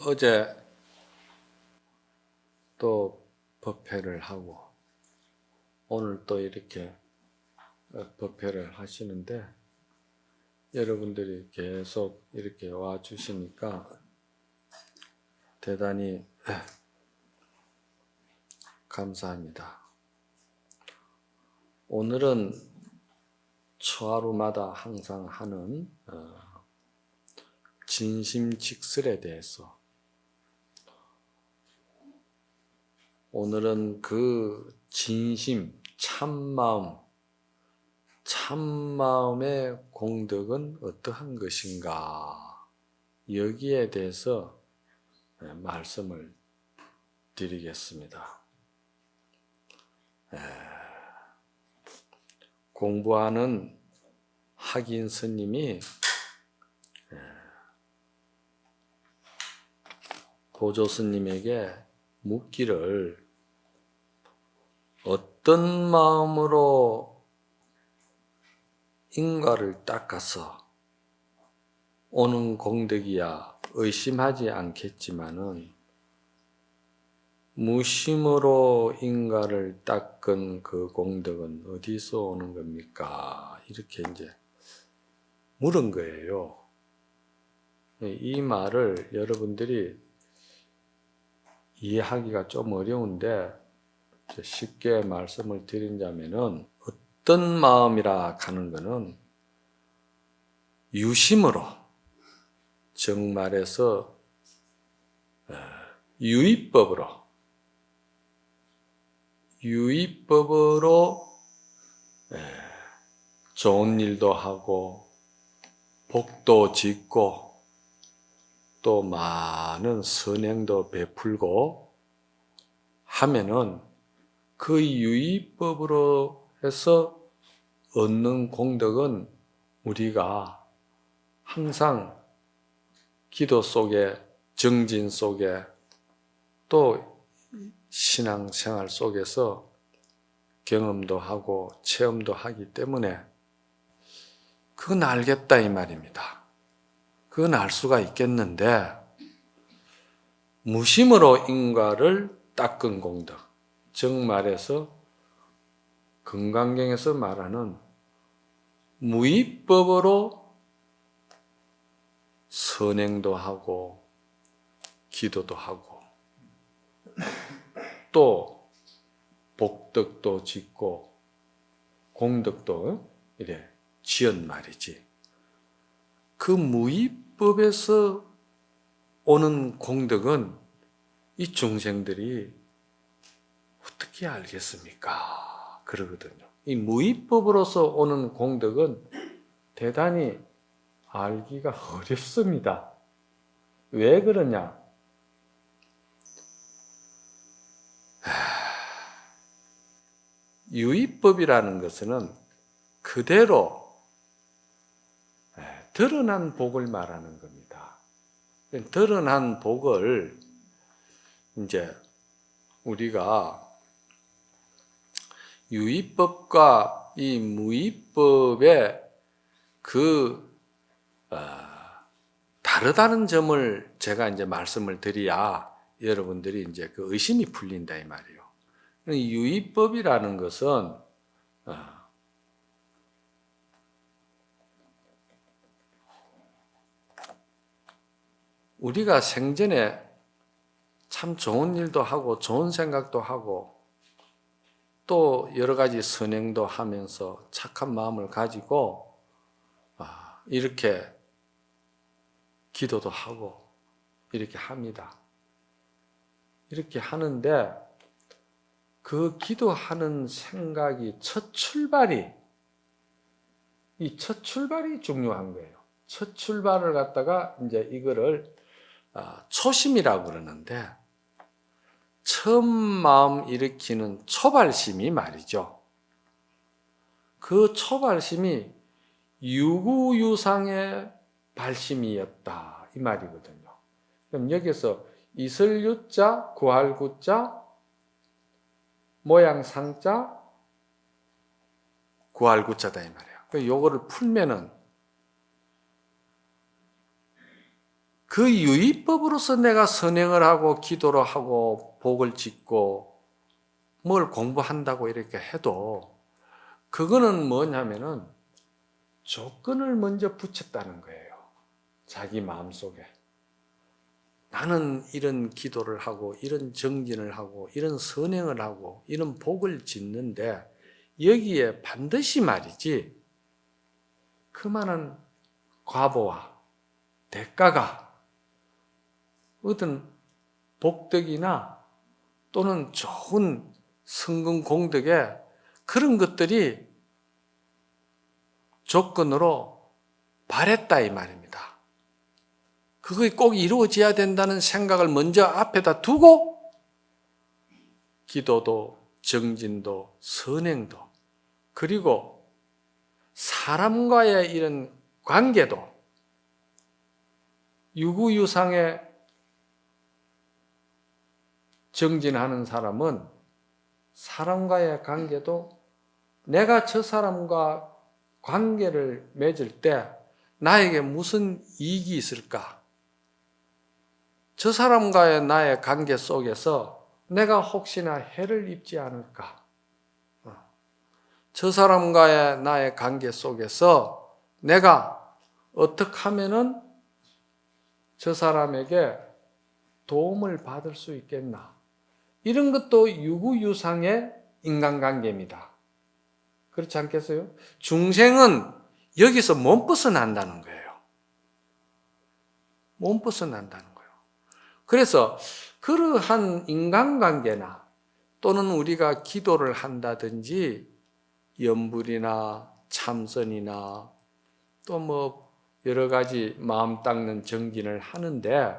어제 또 법회를 하고 오늘 또 이렇게 법회를 하시는데 여러분들이 계속 이렇게 와 주시니까 대단히 감사합니다. 오늘은 초하루마다 항상 하는 진심직설에 대해서 오늘은 그 진심, 참마음의 공덕은 어떠한 것인가 여기에 대해서 말씀을 드리겠습니다. 공부하는 학인 스님이 보조 스님에게 묻기를 어떤 마음으로 인과를 닦아서 오는 공덕이야 의심하지 않겠지만은 무심으로 인과를 닦은 그 공덕은 어디서 오는 겁니까? 이렇게 이제 물은 거예요. 이 말을 여러분들이 이해하기가 좀 어려운데 쉽게 말씀을 드린다면은 어떤 마음이라 하는 것은 유심으로 정말해서 유의법으로 좋은 일도 하고 복도 짓고 또 많은 선행도 베풀고 하면은 그 유의법으로 해서 얻는 공덕은 우리가 항상 기도 속에 정진 속에 또 신앙생활 속에서 경험도 하고 체험도 하기 때문에 그건 알겠다 이 말입니다. 그건 알 수가 있겠는데 무심으로 인과를 닦은 공덕, 즉 말해서 금강경에서 말하는 무의법으로 선행도 하고 기도도 하고 또 복덕도 짓고 공덕도 이래 지은 말이지. 그 무의법에서 오는 공덕은 이 중생들이 어떻게 알겠습니까? 그러거든요. 이 무의법으로서 오는 공덕은 대단히 알기가 어렵습니다. 왜 그러냐? 유의법이라는 것은 그대로 드러난 복을 말하는 겁니다. 드러난 복을 이제 우리가 유의법과 이 무의법의 그 다르다는 점을 제가 이제 말씀을 드려야 여러분들이 이제 그 의심이 풀린다 이 말이에요. 유의법이라는 것은 우리가 생전에 참 좋은 일도 하고 좋은 생각도 하고 또 여러 가지 선행도 하면서 착한 마음을 가지고 이렇게 기도도 하고 이렇게 합니다. 이렇게 하는데 그 기도하는 생각이 첫 출발이 중요한 거예요. 첫 출발을 갖다가 이제 이거를 초심이라고 그러는데 처음 마음 일으키는 초발심이 말이죠. 그 초발심이 유구유상의 발심이었다 이 말이거든요. 그럼 여기서 이설유자, 구할구자, 모양상자, 구할구자다 이 말이에요. 요거를 풀면은 그 유의법으로서 내가 선행을 하고 기도를 하고 복을 짓고 뭘 공부한다고 이렇게 해도 그거는 뭐냐면은 조건을 먼저 붙였다는 거예요. 자기 마음속에. 나는 이런 기도를 하고 이런 정진을 하고 이런 선행을 하고 이런 복을 짓는데 여기에 반드시 말이지 그만한 과보와 대가가 어떤 복덕이나 또는 좋은 성공 공덕에 그런 것들이 조건으로 바랬다 이 말입니다. 그것이 꼭 이루어져야 된다는 생각을 먼저 앞에다 두고 기도도 정진도 선행도 그리고 사람과의 이런 관계도 유구유상에 정진하는 사람은 사람과의 관계도 내가 저 사람과 관계를 맺을 때 나에게 무슨 이익이 있을까? 저 사람과의 나의 관계 속에서 내가 혹시나 해를 입지 않을까? 저 사람과의 나의 관계 속에서 내가 어떻게 하면은 저 사람에게 도움을 받을 수 있겠나? 이런 것도 유구유상의 인간관계입니다. 그렇지 않겠어요? 중생은 여기서 못 벗어난다는 거예요. 못 벗어난다는 거예요. 그래서 그러한 인간관계나 또는 우리가 기도를 한다든지 염불이나 참선이나 또 뭐 여러 가지 마음 닦는 정진을 하는데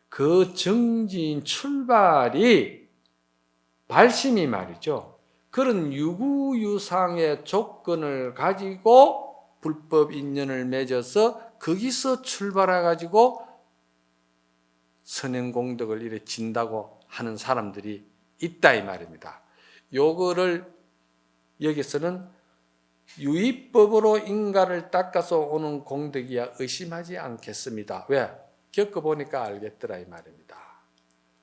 그 정진 출발이 발심이 말이죠. 그런 유구유상의 조건을 가지고 불법 인연을 맺어서 거기서 출발해 가지고 선행공덕을 이렇게 진다고 하는 사람들이 있다 이 말입니다. 요거를 여기서는 유의법으로 인가를 닦아서 오는 공덕이야 의심하지 않겠습니다. 왜? 겪어보니까 알겠더라 이 말입니다.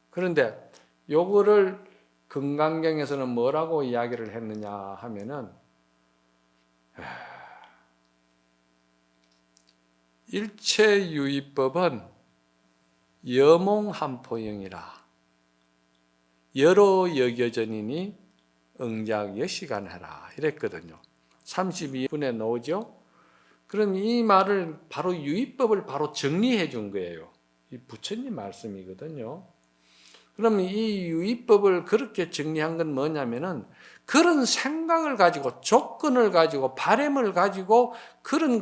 그런데 요거를 금강경에서는 뭐라고 이야기를 했느냐 하면은 일체유의법은 여몽한포영이라 여로 여겨전이니 응작여시간하라 이랬거든요. 32분에 나오죠. 그럼 이 말을 바로 유의법을 바로 정리해 준 거예요. 이 부처님 말씀이거든요. 그럼 이 유의법을 그렇게 정리한 건 뭐냐면은 그런 생각을 가지고 조건을 가지고 바램을 가지고 그런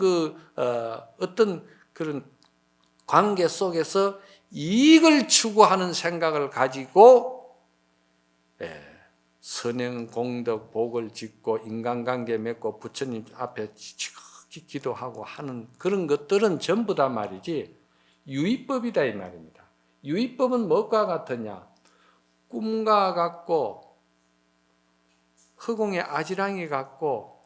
어떤 그런 관계 속에서 이익을 추구하는 생각을 가지고 선행 공덕 복을 짓고 인간관계 맺고 부처님 앞에 지극히 기도하고 하는 그런 것들은 전부 다 말이지 유의법이다 이 말입니다. 유의법은 뭐가 같으냐? 꿈과 같고 허공의 아지랑이 같고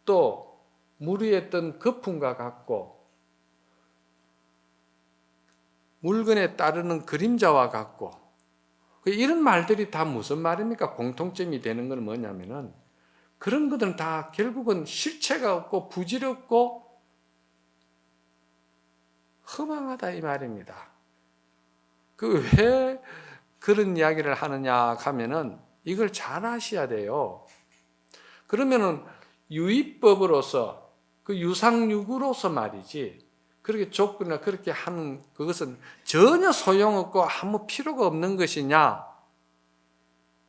또 물 위에 뜬 거품과 같고 물건에 따르는 그림자와 같고 이런 말들이 다 무슨 말입니까? 공통점이 되는 건 뭐냐면은 그런 것들은 다 결국은 실체가 없고 부질없고 허망하다 이 말입니다. 그 왜 그런 이야기를 하느냐 하면은 이걸 잘 아셔야 돼요. 그러면은 유의법으로서 그 유상유구로서 말이지 그렇게 조건이나 그렇게 하는 그것은 전혀 소용없고 아무 필요가 없는 것이냐?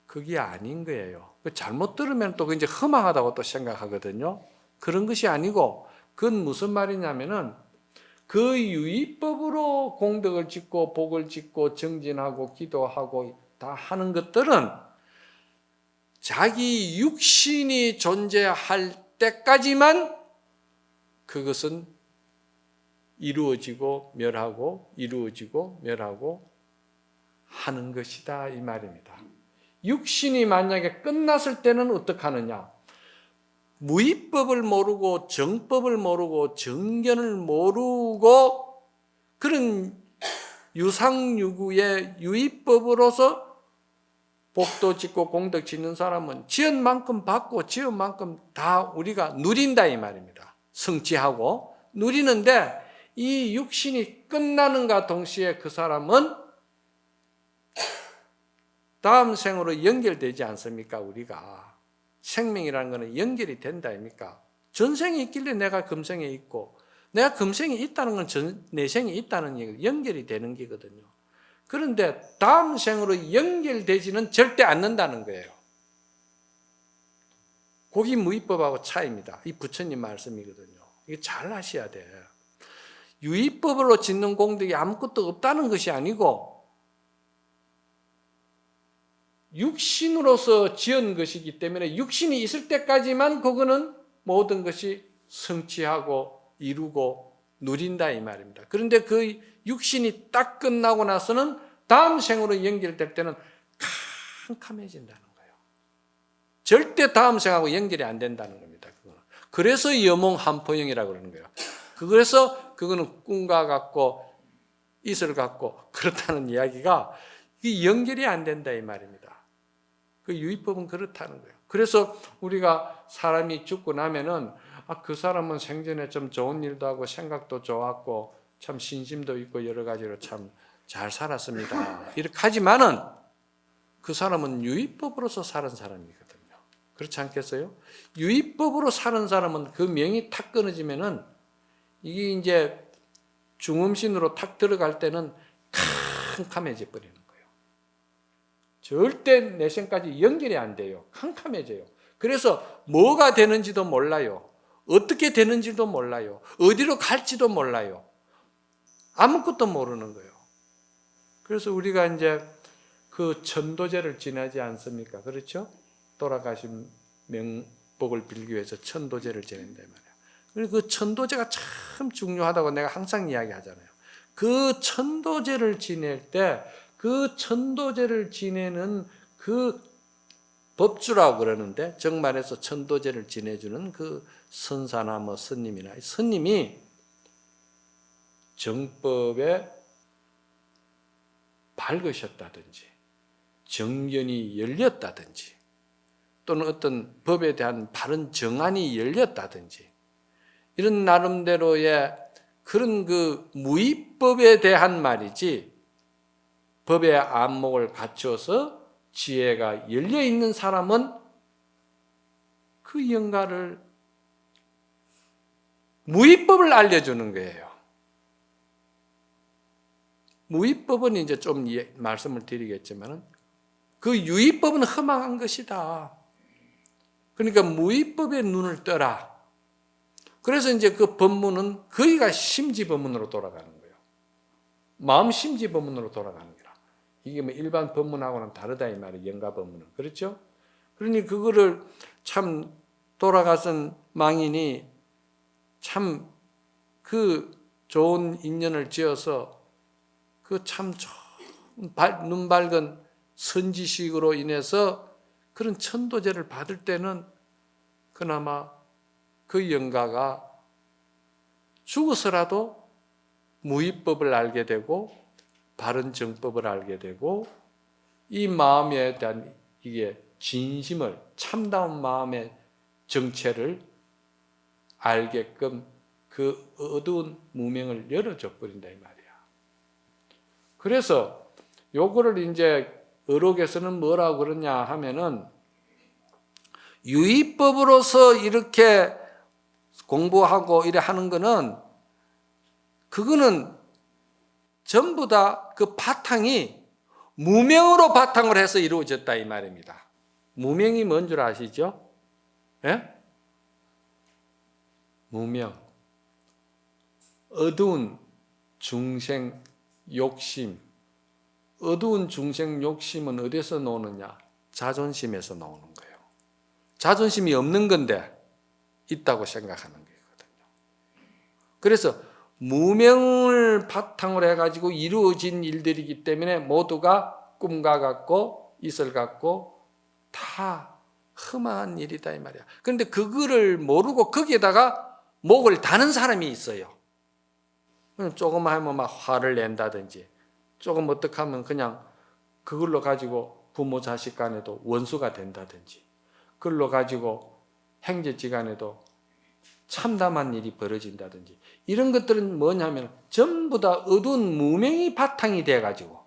그게 아닌 거예요. 잘못 들으면 또 이제 허망하다고 또 생각하거든요. 그런 것이 아니고 그건 무슨 말이냐면은 그 유의법으로 공덕을 짓고 복을 짓고 정진하고 기도하고 다 하는 것들은 자기 육신이 존재할 때까지만 그것은 이루어지고 멸하고 이루어지고 멸하고 하는 것이다 이 말입니다. 육신이 만약에 끝났을 때는 어떻게 하느냐? 무의법을 모르고 정법을 모르고 정견을 모르고 그런 유상유구의 유의법으로서 복도 짓고 공덕 짓는 사람은 지은 만큼 받고 지은 만큼 다 우리가 누린다 이 말입니다. 성취하고 누리는데 이 육신이 끝나는가 동시에 그 사람은 다음 생으로 연결되지 않습니까? 우리가 생명이라는 것은 연결이 된다 아닙니까? 전생이 있길래 내가 금생에 있고 내가 금생에 있다는 건 내생에 있다는 얘기, 연결이 되는 거거든요. 그런데 다음 생으로 연결되지는 절대 않는다는 거예요. 그게 무위법하고 차이입니다. 이 부처님 말씀이거든요. 이거 잘 아셔야 돼. 유의법으로 짓는 공덕이 아무것도 없다는 것이 아니고 육신으로서 지은 것이기 때문에 육신이 있을 때까지만 그거는 모든 것이 성취하고 이루고 누린다 이 말입니다. 그런데 그 육신이 딱 끝나고 나서는 다음 생으로 연결될 때는 캄캄해진다는 거예요. 절대 다음 생하고 연결이 안 된다는 겁니다. 그거는. 그래서 여몽한포영이라고 그러는 거예요. 그래서 그거는 꿈과 같고 이슬 같고 그렇다는 이야기가 연결이 안 된다 이 말입니다. 그 유의법은 그렇다는 거예요. 그래서 우리가 사람이 죽고 나면은 그 사람은 생전에 좀 좋은 일도 하고 생각도 좋았고 참 신심도 있고 여러 가지로 참 잘 살았습니다. 이렇게 하지만은 그 사람은 유의법으로서 사는 사람이거든요. 그렇지 않겠어요? 유의법으로 사는 사람은 그 명이 탁 끊어지면은 이게 이제 중음신으로 탁 들어갈 때는 캄캄해져 버리는 거예요. 절대 내생까지 연결이 안 돼요. 캄캄해져요. 그래서 뭐가 되는지도 몰라요. 어떻게 되는지도 몰라요. 어디로 갈지도 몰라요. 아무것도 모르는 거예요. 그래서 우리가 이제 그 천도제를 지내지 않습니까? 그렇죠? 돌아가신 명복을 빌기 위해서 천도제를 지낸다 말이에요. 그리고 그 천도제가 참 중요하다고 내가 항상 이야기하잖아요. 그 천도제를 지낼 때 그 천도제를 지내는 그 법주라고 그러는데 정말해서 천도제를 지내주는 그 선사나 뭐 스님이나 스님이 정법에 밝으셨다든지 정견이 열렸다든지 또는 어떤 법에 대한 바른 정안이 열렸다든지 이런 나름대로의 그런 그 무위법에 대한 말이지 법의 안목을 갖춰서 지혜가 열려 있는 사람은 그 영가를 무위법을 알려주는 거예요. 무위법은 이제 좀 말씀을 드리겠지만은 그 유위법은 험한 것이다. 그러니까 무위법의 눈을 떠라. 그래서 이제 그 법문은 거기가 심지법문으로 돌아가는 거예요. 마음 심지법문으로 돌아가는 거라. 이게 뭐 일반 법문하고는 다르다 이 말이에요. 영가 법문은. 그렇죠? 그러니 그거를 참 돌아가선 망인이 참 그 좋은 인연을 지어서 그 참 눈 밝은 선지식으로 인해서 그런 천도제를 받을 때는 그나마 그 영가가 죽어서라도 무위법을 알게 되고 바른 정법을 알게 되고 이 마음에 대한 이게 진심을 참다운 마음의 정체를 알게끔 그 어두운 무명을 열어줘 버린다 이 말이야. 그래서 요거를 이제 의록에서는 뭐라고 그러냐 하면은 유의법으로서 이렇게 공부하고 이래 하는 거는 그거는 전부 다 그 바탕이 무명으로 바탕을 해서 이루어졌다 이 말입니다. 무명이 뭔 줄 아시죠? 예? 무명. 어두운 중생 욕심. 어두운 중생 욕심은 어디서 나오느냐? 자존심에서 나오는 거예요. 자존심이 없는 건데 있다고 생각하는 거거든요. 그래서 무명을 바탕으로 해가지고 이루어진 일들이기 때문에 모두가 꿈과 같고 이슬 같고 다 험한 일이다 이 말이야. 그런데 그거를 모르고 거기에다가 목을 다는 사람이 있어요. 그냥 조금 하면 막 화를 낸다든지, 조금 어떻게 하면 그냥 그걸로 가지고 부모 자식 간에도 원수가 된다든지, 그걸로 가지고 형제지간에도 참담한 일이 벌어진다든지, 이런 것들은 뭐냐면 전부 다 어두운 무명이 바탕이 돼가지고,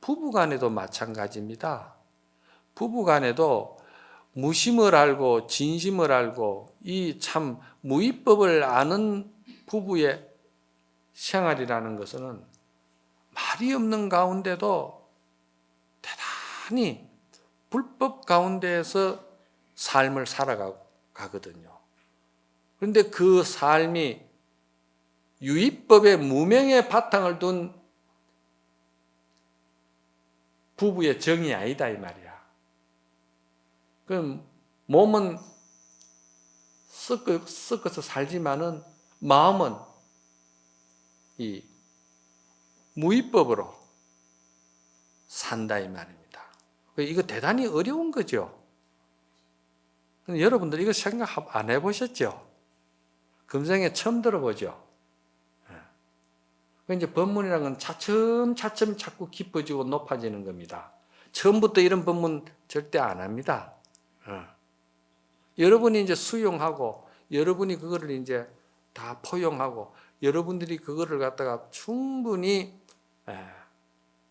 부부간에도 마찬가지입니다. 부부간에도 무심을 알고 진심을 알고 이 참 무위법을 아는 부부의 생활이라는 것은 말이 없는 가운데도 대단히 불법 가운데에서 삶을 살아가거든요. 그런데 그 삶이 유의법의 무명의 바탕을 둔 부부의 정이 아니다 이 말이야. 그럼 몸은 섞어서 살지만은 마음은 이 무위법으로 산다 이 말입니다. 이거 대단히 어려운 거죠. 여러분들 이거 생각 안 해보셨죠? 금생에 처음 들어보죠? 이제 법문이라는 건 차츰차츰 자꾸 깊어지고 높아지는 겁니다. 처음부터 이런 법문 절대 안 합니다. 여러분이 이제 수용하고, 여러분이 그거를 이제 다 포용하고, 여러분들이 그거를 갖다가 충분히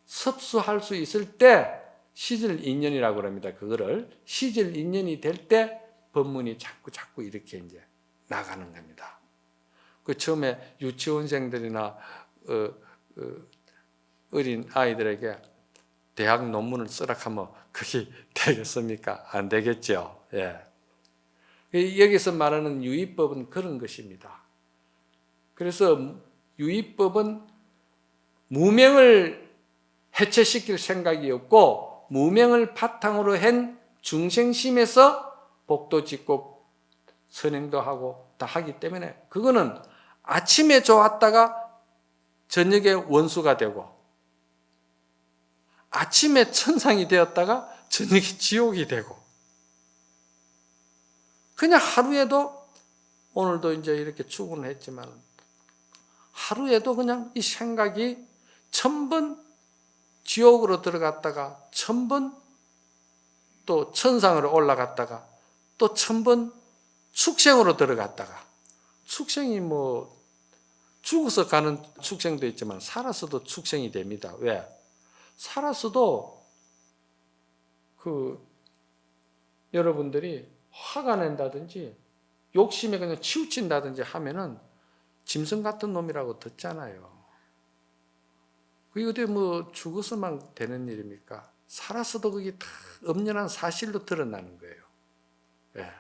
섭수할 수 있을 때 시절인연이라고 그럽니다. 그거를 시절인연이 될 때 법문이 자꾸 이렇게 이제 나가는 겁니다. 그 처음에 유치원생들이나 어린 아이들에게 대학 논문을 쓰라 하면 그게 되겠습니까? 안 되겠죠. 예. 여기서 말하는 유의법은 그런 것입니다. 그래서 유의법은 무명을 해체시킬 생각이 없고 무명을 바탕으로 한 중생심에서 복도 짓고 선행도 하고 다 하기 때문에 그거는 아침에 좋았다가 저녁에 원수가 되고 아침에 천상이 되었다가 저녁에 지옥이 되고 그냥 하루에도 오늘도 이제 이렇게 출근했지만 하루에도 그냥 이 생각이 1000번 지옥으로 들어갔다가 1000번 또 천상으로 올라갔다가 또 1000번 축생으로 들어갔다가 축생이 뭐 죽어서 가는 축생도 있지만 살아서도 축생이 됩니다. 왜? 살았어도 여러분들이 화가 낸다든지 욕심에 그냥 치우친다든지 하면은 짐승 같은 놈이라고 듣잖아요. 그게 어디 뭐 죽어서만 되는 일입니까? 살았어도 그게 다 엄연한 사실로 드러나는 거예요. 예.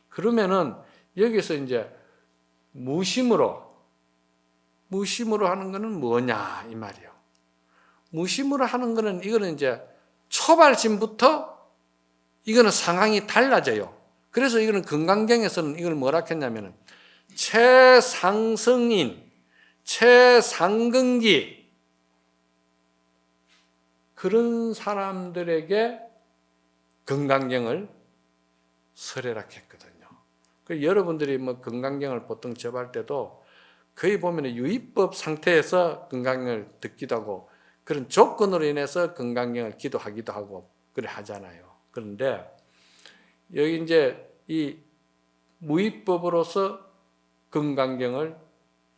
그러면은 여기서 이제 무심으로 하는 거는 뭐냐 이 말이에요. 무심으로 하는 거는 이거는 이제 초발심부터 이거는 상황이 달라져요. 그래서 이거는 건강경에서는 이걸 뭐라 했냐면은 최상승인, 최상근기 그런 사람들에게 건강경을 설해라 했거든요. 여러분들이 뭐 건강경을 보통 접할 때도 거의 보면 유의법 상태에서 건강경을 듣기도 하고 그런 조건으로 인해서 건강경을 기도하기도 하고 그래 하잖아요. 그런데 여기 이제 이 무의법으로서 건강경을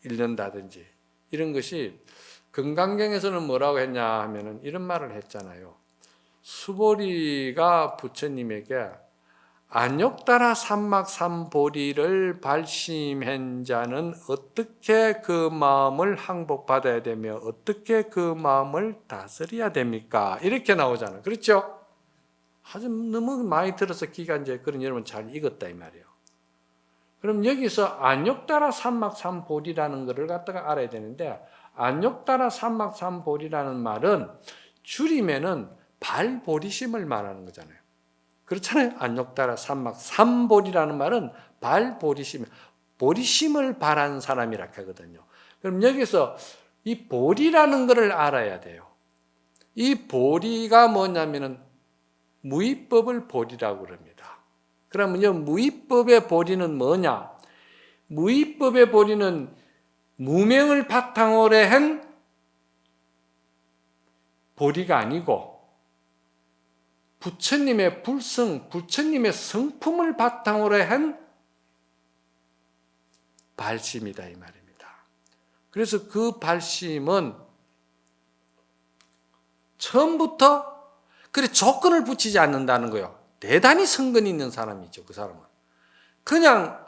읽는다든지 이런 것이 건강경에서는 뭐라고 했냐 하면은 이런 말을 했잖아요. 수보리가 부처님에게 안욕따라 삼막삼보리를 발심한 자는 어떻게 그 마음을 항복받아야 되며 어떻게 그 마음을 다스려야 됩니까? 이렇게 나오잖아요. 그렇죠? 아주 너무 많이 들어서 귀가 이제 그런 여러분 잘 익었다 이 말이에요. 그럼 여기서 안욕따라 삼막삼보리라는 것을 갖다가 알아야 되는데 안욕따라 삼막삼보리라는 말은 줄이면은 발보리심을 말하는 거잖아요. 그렇잖아요. 안욕따라 삼막삼보리라는 말은 발보리심, 보리심을 바란 사람이라 하거든요. 그럼 여기서 이 보리라는 것을 알아야 돼요. 이 보리가 뭐냐면은 무의법을 보리라고 그럽니다. 그러면요, 무의법의 보리는 뭐냐? 무의법의 보리는 무명을 바탕으로 한 보리가 아니고 부처님의 불성, 부처님의 성품을 바탕으로 한 발심이다 이 말입니다. 그래서 그 발심은 처음부터 그래 조건을 붙이지 않는다는 거예요. 대단히 성근이 있는 사람이죠. 그 사람은 그냥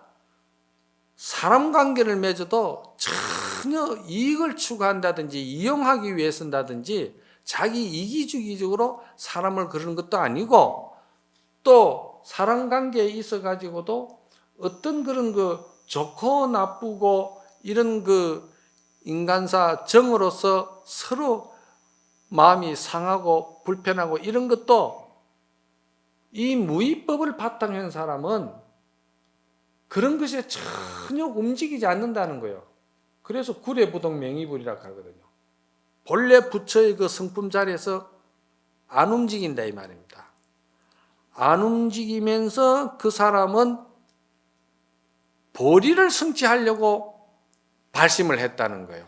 사람 관계를 맺어도 전혀 이익을 추구한다든지 이용하기 위해서다든지 자기 이기주의적으로 사람을 그러는 것도 아니고, 또 사람 관계에 있어 가지고도 어떤 그런 그 좋고 나쁘고 이런 그 인간사 정으로서 서로 마음이 상하고 불편하고 이런 것도 이 무위법을 바탕으로 한 사람은 그런 것에 전혀 움직이지 않는다는 거예요. 그래서 구례부동 명의불이라고 하거든요. 본래 부처의 그 성품 자리에서 안 움직인다 이 말입니다. 안 움직이면서 그 사람은 보리를 성취하려고 발심을 했다는 거예요.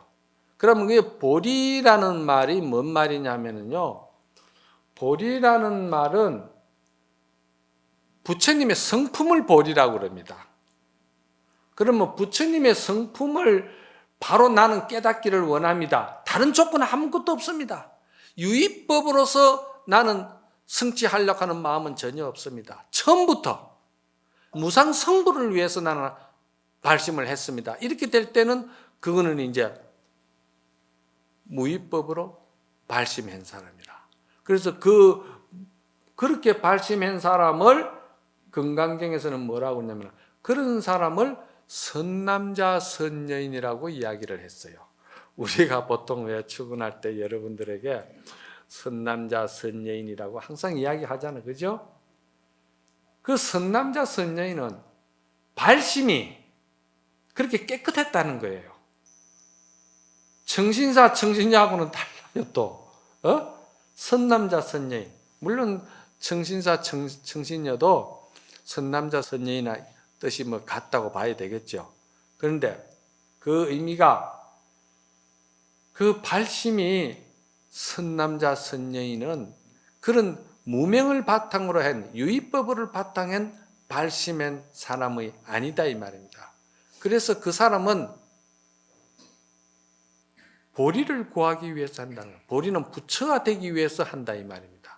그러면 그 보리라는 말이 뭔 말이냐면요, 보리라는 말은 부처님의 성품을 보리라고 그럽니다. 그러면 부처님의 성품을 바로 나는 깨닫기를 원합니다. 다른 조건은 아무것도 없습니다. 유의법으로서 나는 성취하려고 하는 마음은 전혀 없습니다. 처음부터 무상성불을 위해서 나는 발심을 했습니다. 이렇게 될 때는 그거는 이제 무위법으로 발심한 사람이라. 그래서 그렇게 발심한 사람을 금강경에서는 뭐라고 하냐면 그런 사람을 선남자 선여인이라고 이야기를 했어요. 우리가 보통 왜 출근할 때 여러분들에게 선남자 선여인이라고 항상 이야기하잖아요. 그죠? 그 선남자 선여인은 발심이 그렇게 깨끗했다는 거예요. 청신사 청신녀하고는 달라요. 또 선남자 선여인, 물론 청신사 청신녀도 선남자 선여인의 뜻이 뭐 같다고 봐야 되겠죠. 그런데 그 의미가 그 발심이 선남자 선여인은 그런 무명을 바탕으로 한 유의법을 바탕한 발심한 사람의 아니다 이 말입니다. 그래서 그 사람은 보리를 구하기 위해서 한다는 거예요. 보리는 부처가 되기 위해서 한다 이 말입니다.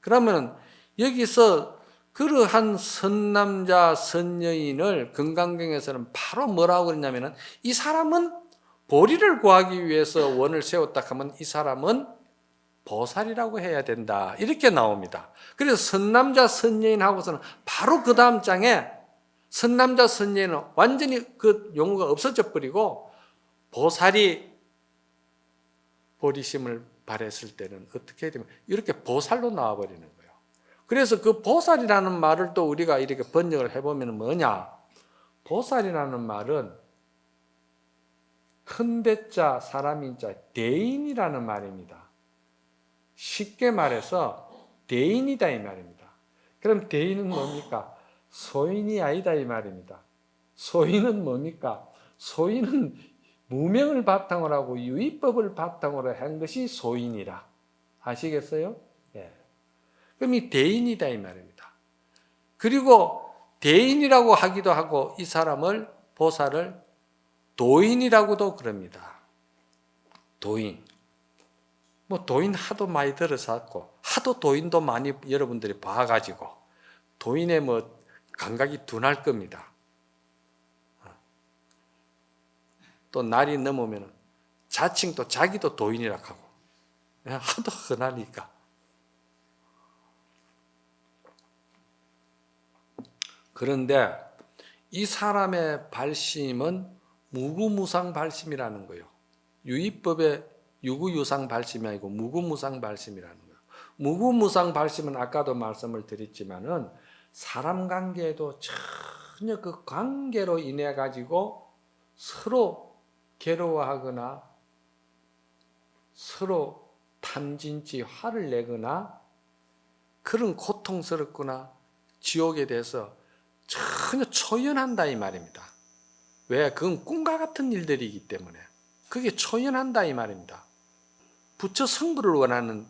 그러면 여기서 그러한 선남자 선여인을 금강경에서는 바로 뭐라고 그러냐면은 이 사람은 보리를 구하기 위해서 원을 세웠다 하면 이 사람은 보살이라고 해야 된다 이렇게 나옵니다. 그래서 선남자 선여인하고서는 바로 그 다음 장에 선남자 선여인은 완전히 그 용어가 없어져 버리고 보살이 보리심을 발했을 때는 어떻게 되면 이렇게 보살로 나와버리는 거예요. 그래서 그 보살이라는 말을 또 우리가 이렇게 번역을 해보면 뭐냐? 보살이라는 말은 큰 대자 사람인자 대인이라는 말입니다. 쉽게 말해서 대인이다 이 말입니다. 그럼 대인은 뭡니까? 소인이 아니다 이 말입니다. 소인은 뭡니까? 소인은 무명을 바탕으로 하고 유의법을 바탕으로 한 것이 소인이라. 아시겠어요? 예. 그럼 이 대인이다 이 말입니다. 그리고 대인이라고 하기도 하고 이 사람을 보살을 도인이라고도 그럽니다. 도인. 뭐 도인 하도 많이 들어서 하도 도인도 많이 여러분들이 봐가지고 도인의 뭐 감각이 둔할 겁니다. 또 날이 넘으면 자칭 또 자기도 도인이라 하고 하도 흔하니까. 그런데 이 사람의 발심은 무구무상 발심이라는 거예요. 유의법의 유구유상 발심이 아니고 무구무상 발심이라는 거예요. 무구무상 발심은 아까도 말씀을 드렸지만은 사람 관계에도 전혀 그 관계로 인해 가지고 서로 괴로워하거나 서로 탐진치 화를 내거나 그런 고통스럽거나 지옥에 대해서 전혀 초연한다 이 말입니다. 왜? 그건 꿈과 같은 일들이기 때문에. 그게 초연한다 이 말입니다. 부처 성불을 원하는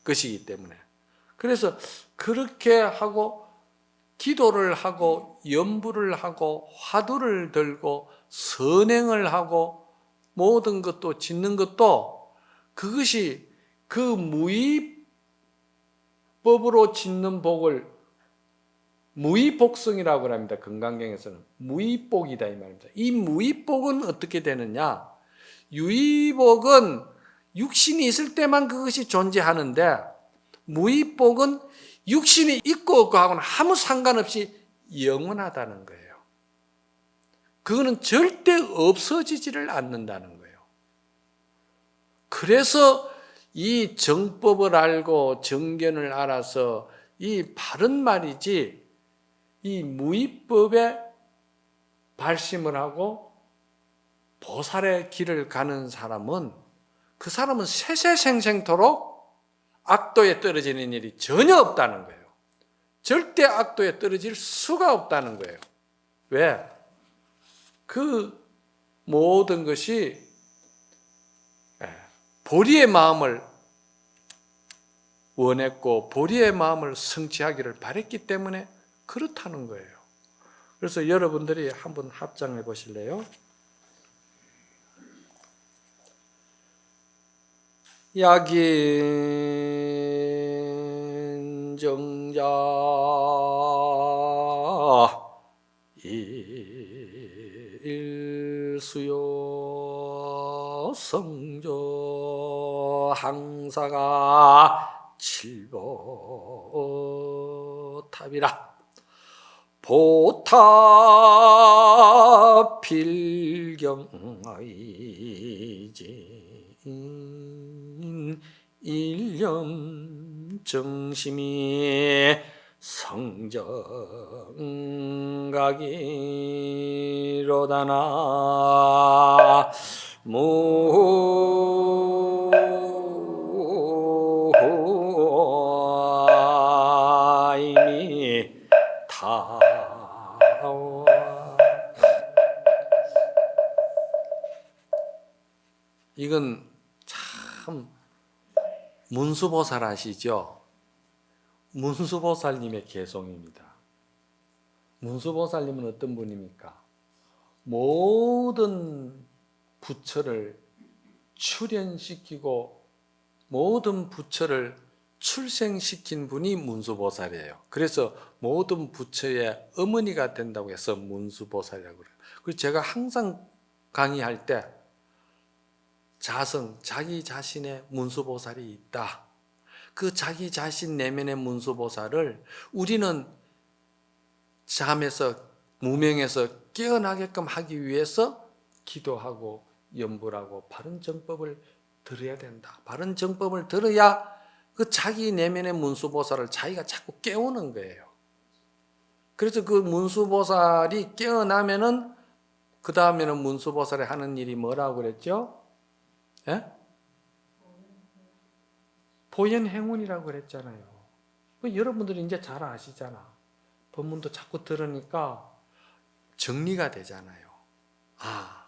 것이기 때문에. 그래서 그렇게 하고 기도를 하고 연부를 하고 화두를 들고 선행을 하고 모든 것도 짓는 것도 그것이 그 무의법으로 짓는 복을 무의복성이라고 합니다. 건강경에서는 무의복이다 이 말입니다. 이 무의복은 어떻게 되느냐? 유의복은 육신이 있을 때만 그것이 존재하는데 무의복은 육신이 있고 없고 하고는 아무 상관없이 영원하다는 거예요. 그거는 절대 없어지지를 않는다는 거예요. 그래서 이 정법을 알고 정견을 알아서 이 바른 말이지 이 무의법에 발심을 하고 보살의 길을 가는 사람은 그 사람은 세세생생토록 악도에 떨어지는 일이 전혀 없다는 거예요. 절대 악도에 떨어질 수가 없다는 거예요. 왜? 그 모든 것이 보리의 마음을 원했고 보리의 마음을 성취하기를 바랬기 때문에 그렇다는 거예요. 그래서 여러분들이 한번 합장해 보실래요? 약인 정자 일수요 성조 항사가 칠보탑이라 보탑 필경의진 일념 정심이 성정각이로다나 무이미 타 이건 참 문수보살 아시죠? 문수보살님의 개송입니다. 문수보살님은 어떤 분입니까? 모든 부처를 출현시키고 모든 부처를 출생시킨 분이 문수보살이에요. 그래서 모든 부처의 어머니가 된다고 해서 문수보살이라고 그래요. 그래서 제가 항상 강의할 때 자성, 자기 자신의 문수보살이 있다. 그 자기 자신 내면의 문수보살을 우리는 잠에서 무명에서 깨어나게끔 하기 위해서 기도하고 연불하고 바른 정법을 들어야 된다. 바른 정법을 들어야 그 자기 내면의 문수보살을 자기가 자꾸 깨우는 거예요. 그래서 그 문수보살이 깨어나면은 그 다음에는 문수보살이 하는 일이 뭐라고 그랬죠? 예? 보현행운이라고 그랬잖아요. 여러분들이 이제 잘 아시잖아. 법문도 자꾸 들으니까 정리가 되잖아요. 아,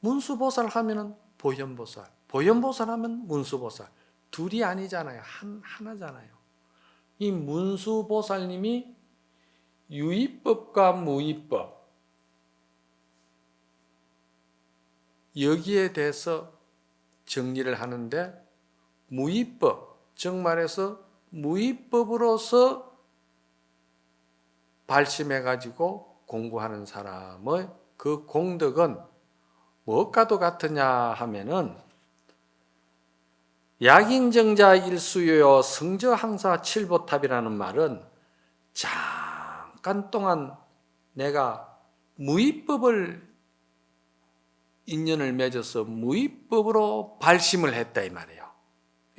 문수보살 하면은 보현보살, 보현보살 하면 문수보살. 둘이 아니잖아요. 하나잖아요. 이 문수보살님이 유의법과 무의법 여기에 대해서 정리를 하는데 무의법, 즉 말해서 무의법으로서 발심해가지고 공부하는 사람의 그 공덕은 무엇과도 같으냐 하면은 약인정자 일수요 성저항사 칠보탑이라는 말은 잠깐 동안 내가 무의법을 인연을 맺어서 무의법으로 발심을 했다 이 말이에요.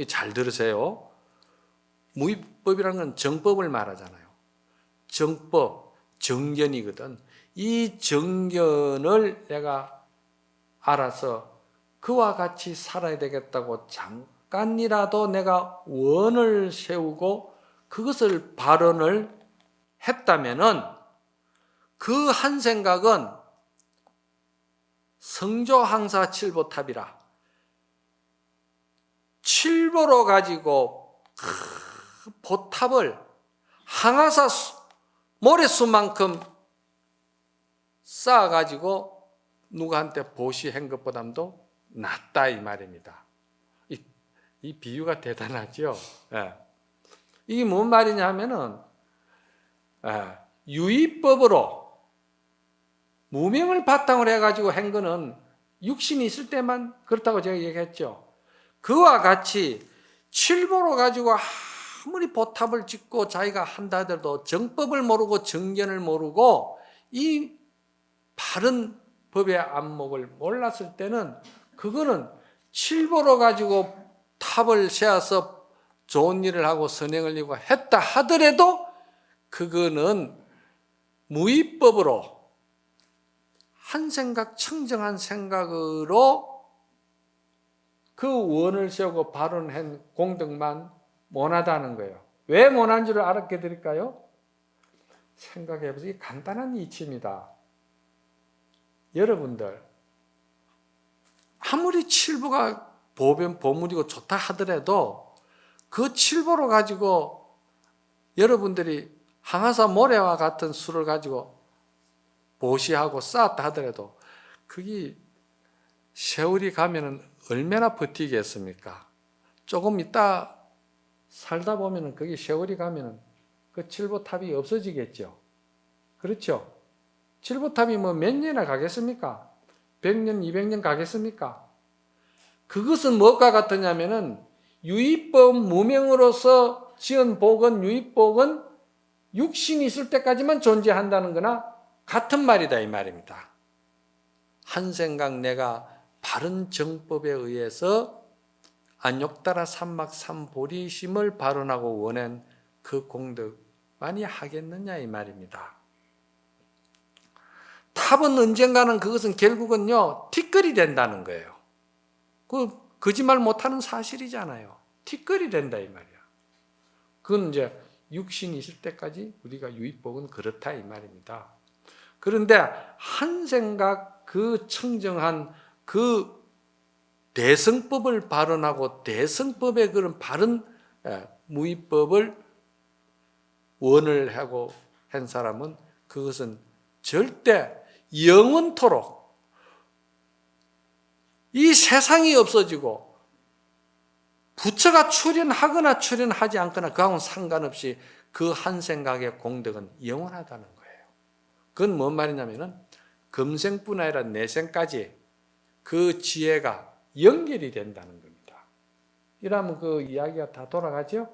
잘 들으세요. 무의법이라는 건 정법을 말하잖아요. 정법, 정견이거든. 이 정견을 내가 알아서 그와 같이 살아야 되겠다고 잠깐이라도 내가 원을 세우고 그것을 발언을 했다면은 그 한 생각은 성조항사 칠보탑이라. 칠보로 가지고 보탑을 항아사 모래수만큼 쌓아가지고 누구한테 보시한 것보다도 낫다 이 말입니다. 이 비유가 대단하죠. 예. 이게 뭔 말이냐 하면은 유의법으로 무명을 바탕으로 해가지고 한 거는 육신이 있을 때만 그렇다고 제가 얘기했죠. 그와 같이 칠보로 가지고 아무리 보탑을 짓고 자기가 한다 하더라도 정법을 모르고 정견을 모르고 이 바른 법의 안목을 몰랐을 때는 그거는 칠보로 가지고 탑을 세워서 좋은 일을 하고 선행을 이루고 했다 하더라도 그거는 무의법으로 한 생각, 청정한 생각으로 그 원을 세우고 발언한 공덕만 못하다는 거예요. 왜 못한 줄을 알게 드릴까요? 생각해 보세요. 이게 간단한 이치입니다. 여러분들 아무리 칠보가 보물이고 좋다 하더라도 그 칠보로 가지고 여러분들이 항아사 모래와 같은 술을 가지고 보시하고 쌓았다 하더라도 그게 세월이 가면은 얼마나 버티겠습니까? 조금 있다 살다 보면은 그게 세월이 가면은 그 칠보탑이 없어지겠죠. 그렇죠? 칠보탑이 뭐 몇 년이나 가겠습니까? 100년, 200년 가겠습니까? 그것은 무엇과 같으냐면은 유의법 무명으로서 지은 복은 유의복은 육신이 있을 때까지만 존재한다는 거나 같은 말이다 이 말입니다. 한 생각 내가 바른 정법에 의해서 안욕따라 삼막 삼보리심을 발언하고 원한 그 공덕만이 하겠느냐 이 말입니다. 탑은 언젠가는 그것은 결국은요 티끌이 된다는 거예요. 그 거짓말 못하는 사실이잖아요. 티끌이 된다 이 말이야. 그건 이제 육신이 있을 때까지 우리가 유의복은 그렇다 이 말입니다. 그런데 한 생각 그 청정한 그 대성법을 발언하고 대성법의 그런 바른 무의법을 원을 하고 한 사람은 그것은 절대 영원토록 이 세상이 없어지고 부처가 출현하거나 출현하지 않거나 그하고는 상관없이 그 한 생각의 공덕은 영원하다는 거예요. 그건 뭔 말이냐면은 금생뿐 아니라 내생까지 그 지혜가 연결이 된다는 겁니다. 이러면 그 이야기가 다 돌아가죠?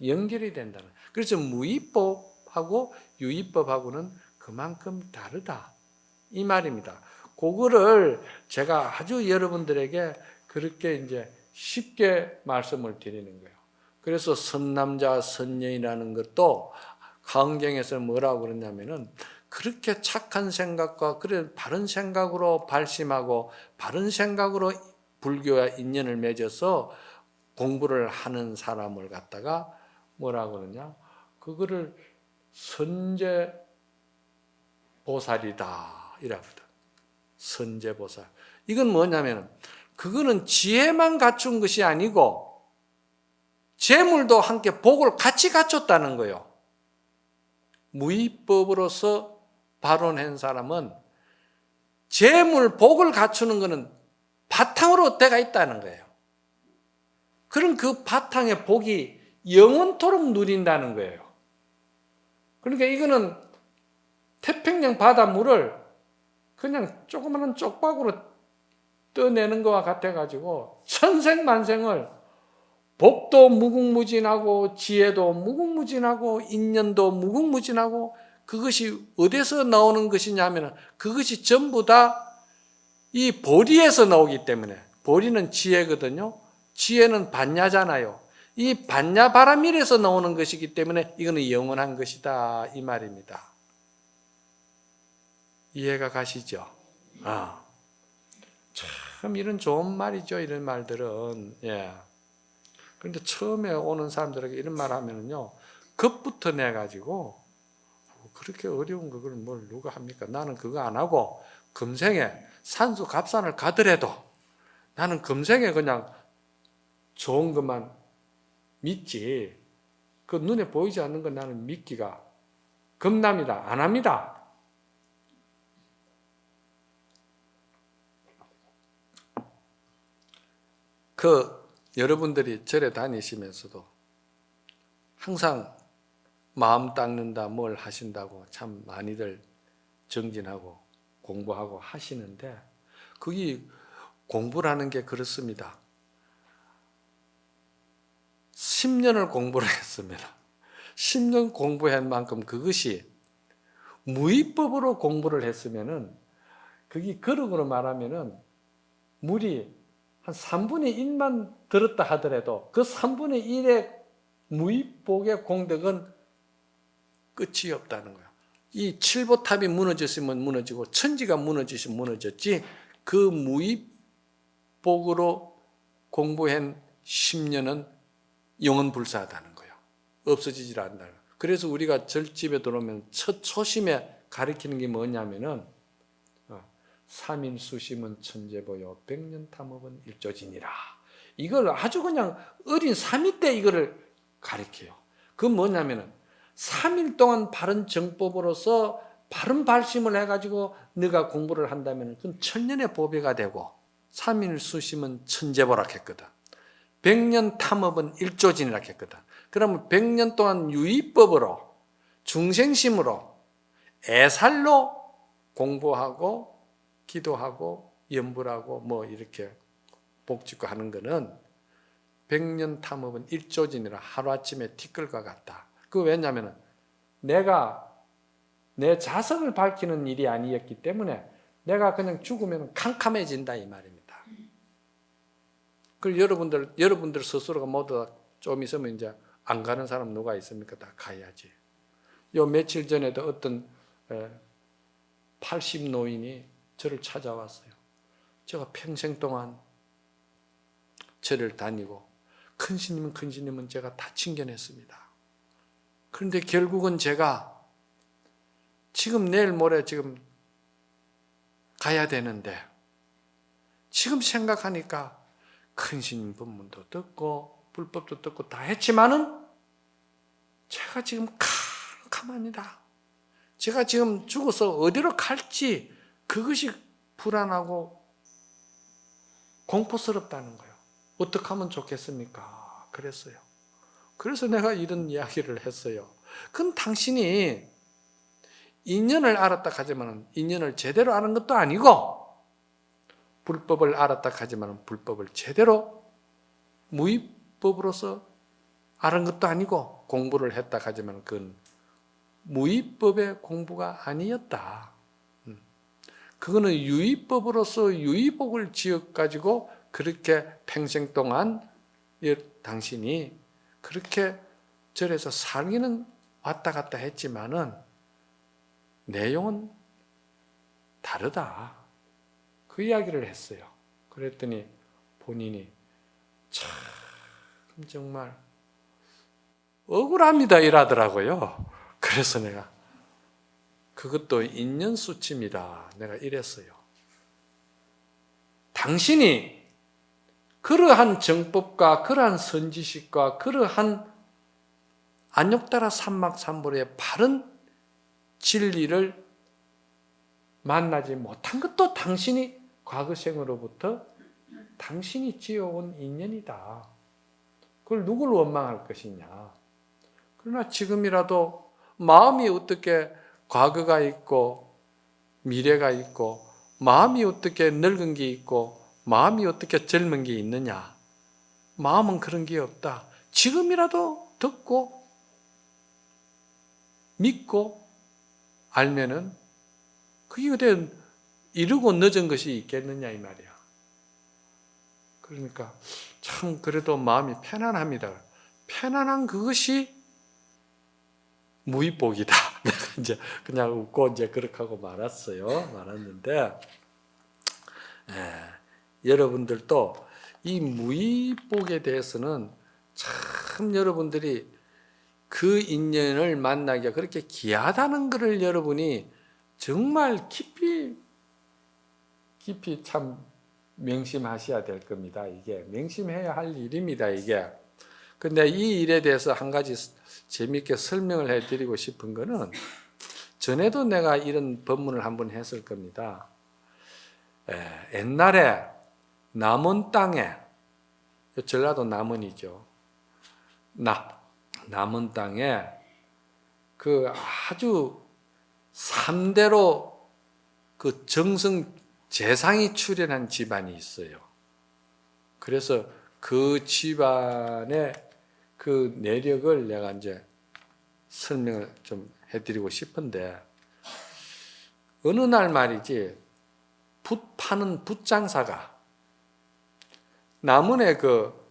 연결이 된다는. 그래서 무의법하고 유의법하고는 그만큼 다르다. 이 말입니다. 그거를 제가 아주 여러분들에게 그렇게 이제 쉽게 말씀을 드리는 거예요. 그래서 선남자, 선녀이라는 것도 강경에서 뭐라고 그러냐면은 그렇게 착한 생각과 그런 바른 생각으로 발심하고 바른 생각으로 불교와 인연을 맺어서 공부를 하는 사람을 갖다가 뭐라고 그러냐? 그거를 선제 보살이다 이랍니다. 선제 보살. 이건 뭐냐면 그거는 지혜만 갖춘 것이 아니고 재물도 함께 복을 같이 갖췄다는 거예요. 무의법으로서 발언한 사람은 재물, 복을 갖추는 것은 바탕으로 때가 있다는 거예요. 그럼 그 바탕의 복이 영원토록 누린다는 거예요. 그러니까 이거는 태평양 바닷물을 그냥 조그마한 쪽박으로 떠내는 것과 같아가지고 천생만생을 복도 무궁무진하고 지혜도 무궁무진하고 인연도 무궁무진하고 그것이 어디서 나오는 것이냐 하면 그것이 전부 다 이 보리에서 나오기 때문에 보리는 지혜거든요. 지혜는 반야잖아요. 이 반야 바라밀에서 나오는 것이기 때문에 이거는 영원한 것이다 이 말입니다. 이해가 가시죠? 참 이런 좋은 말이죠. 이런 말들은. 예. 그런데 처음에 오는 사람들에게 이런 말 하면은요, 겁부터 내가지고 그렇게 어려운 그걸 뭘 누가 합니까? 나는 그거 안 하고 금생에 산수 갑산을 가더라도 나는 금생에 그냥 좋은 것만 믿지. 그 눈에 보이지 않는 건 나는 믿기가 겁납니다. 안 합니다. 여러분들이 절에 다니시면서도 항상 마음 닦는다 뭘 하신다고 참 많이들 정진하고 공부하고 하시는데 그게 공부라는 게 그렇습니다. 10년을 공부를 했습니다. 10년 공부한 만큼 그것이 무위법으로 공부를 했으면은 그게 거룩으로 말하면은 물이 한 3분의 1만 들었다 하더라도 그 3분의 1의 무위복의 공덕은 끝이 없다는 거예요. 이 칠보탑이 무너졌으면 무너지고 천지가 무너지시면 무너졌지 그 무위복으로 공부한 10년은 영원불사하다는 거예요. 없어지질 않는다. 그래서 우리가 절집에 들어오면 첫 초심에 가리키는 게 뭐냐면은 삼인수심은 천재보여 백년탐업은 일조진이라. 이걸 아주 그냥 어린 3일 때 이거를 가리켜요. 그건 뭐냐면은 3일 동안 바른 정법으로서 바른 발심을 해가지고 네가 공부를 한다면 그건 천년의 보배가 되고 3일 수심은 천재보라 했거든. 100년 탐업은 일조진이라 했거든. 그러면 100년 동안 유의법으로 중생심으로 애살로 공부하고 기도하고 염불하고 뭐 이렇게 복짓고 하는 거는 100년 탐업은 일조진이라 하루아침에 티끌과 같다. 그 왜냐하면 내가 내 자성을 밝히는 일이 아니었기 때문에 내가 그냥 죽으면 캄캄해진다 이 말입니다. 그 여러분들 스스로가 모두 좀 있으면 이제 안 가는 사람 누가 있습니까? 다 가야지. 요 며칠 전에도 어떤 80 노인이 저를 찾아왔어요. 제가 평생 동안 절을 다니고 큰 스님은 제가 다 칭견했습니다. 그런데 결국은 제가 지금 내일 모레 지금 가야 되는데 지금 생각하니까 큰 스님 법문도 듣고 불법도 듣고 다 했지만은 제가 지금 캄캄합니다. 제가 지금 죽어서 어디로 갈지 그것이 불안하고 공포스럽다는 거예요. 어떻게 하면 좋겠습니까? 그랬어요. 그래서 내가 이런 이야기를 했어요. 그럼 당신이 인연을 알았다 하지만 인연을 제대로 아는 것도 아니고 불법을 알았다 하지만 불법을 제대로 무위법으로서 아는 것도 아니고 공부를 했다 하지만 그건 무위법의 공부가 아니었다. 그거는 유의법으로서 유의복을 지어가지고 그렇게 평생 동안 당신이 그렇게 절에서 살기는 왔다 갔다 했지만은 내용은 다르다. 그 이야기를 했어요. 그랬더니 본인이 참 정말 억울합니다 이러더라고요. 그래서 내가 그것도 인연수침이다. 내가 이랬어요. 당신이 그러한 정법과 그러한 선지식과 그러한 안욕따라 삼막삼보의 바른 진리를 만나지 못한 것도 당신이 과거생으로부터 당신이 지어온 인연이다. 그걸 누굴 원망할 것이냐. 그러나 지금이라도 마음이 어떻게 과거가 있고 미래가 있고 마음이 어떻게 늙은 게 있고 마음이 어떻게 젊은 게 있느냐. 마음은 그런 게 없다. 지금이라도 듣고 믿고 알면은 그게 그때 이르고 늦은 것이 있겠느냐 이 말이야. 그러니까 참 그래도 마음이 편안합니다. 편안한 그것이 무위복이다. 내가 이제 그냥 웃고 이제 그렇게 하고 말았는데 여러분들도 이 무위복에 대해서는 참 여러분들이 그 인연을 만나기가 그렇게 귀하다는 것을 여러분이 정말 깊이 참 명심하셔야 될 겁니다. 이게 명심해야 할 일입니다. 이게. 근데 이 일에 대해서 한 가지 재미있게 설명을 해드리고 싶은 거는 전에도 내가 이런 법문을 한번 했을 겁니다. 옛날에 남원 땅에, 전라도 남원이죠. 남원 땅에 그 아주 3대로 그 정성 재상이 출현한 집안이 있어요. 그래서 그 집안의 그 내력을 내가 이제 설명을 좀 해드리고 싶은데, 어느 날 말이지, 붓 파는 붓장사가 남원에 그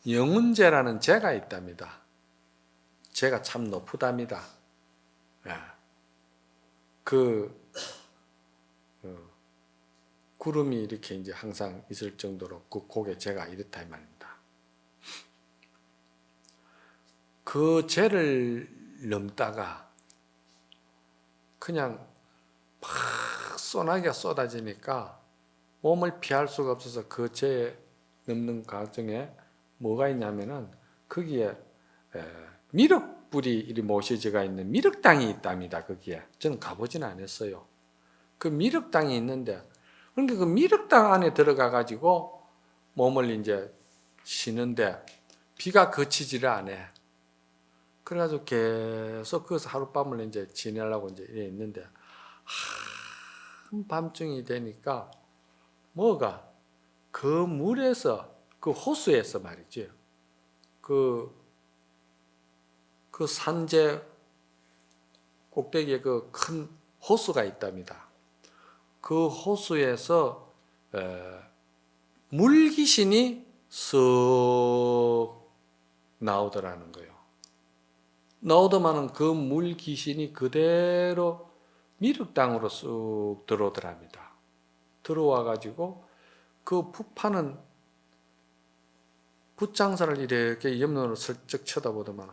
영운제라는 제가 있답니다. 제가 참 높으답니다. 구름이 이렇게 이제 항상 있을 정도로 그 곡의 제가 이렇다 이 말입니다. 그 제를 넘다가 그냥 막 소나기가 쏟아지니까 몸을 피할 수가 없어서 그 제 넘는 과정에 뭐가 있냐면은 거기에 미륵불이 이리 모셔져가 있는 미륵당이 있답니다. 거기에 저는 가보진 않았어요. 그 미륵당이 있는데, 그러니까 그 미륵당 안에 들어가 가지고 몸을 이제 쉬는데 비가 그치지를 않아. 그래가지고 계속 거기서 하룻밤을 이제 지내려고 이제 이래 있는데, 한밤중이 되니까 뭐가 그 물에서, 그 호수에서 말이죠. 그 산재 꼭대기에 그 큰 호수가 있답니다. 그 호수에서 물귀신이 쓱 나오더라는 거예요. 나오더만은 그 물귀신이 그대로 미륵당으로 쑥 들어오더랍니다. 들어와 가지고 그 붓파는 붓장사를 이렇게 옆눈으로 슬쩍 쳐다보더만,